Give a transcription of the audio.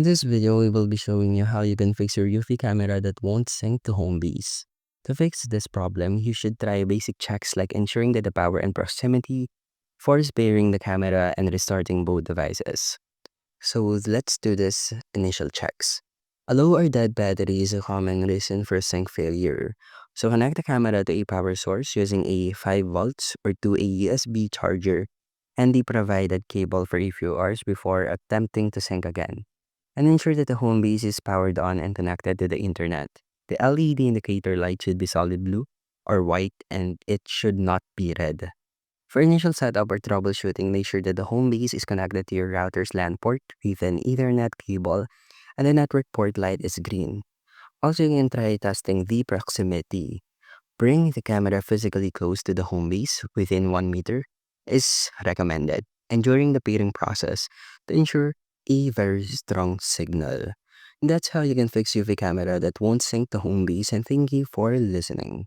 In this video, we will be showing you how you can fix your Eufy camera that won't sync to HomeBase. To fix this problem, you should try basic checks like ensuring that the power and proximity, force pairing the camera, and restarting both devices. So let's do this initial checks. A low or dead battery is a common reason for sync failure. So connect the camera to a power source using a 5 volts or to a USB charger and the provided cable for a few hours before attempting to sync again, and ensure that the home base is powered on and connected to the internet. The LED indicator light should be solid blue or white, and it should not be red. For initial setup or troubleshooting, make sure that the home base is connected to your router's LAN port with an Ethernet cable and the network port light is green. Also, you can try testing the proximity. Bring the camera physically close to the home base within 1 meter is recommended, and during the pairing process to ensure a very strong signal. That's how you can fix UV camera that won't sync the home base, and thank you for listening.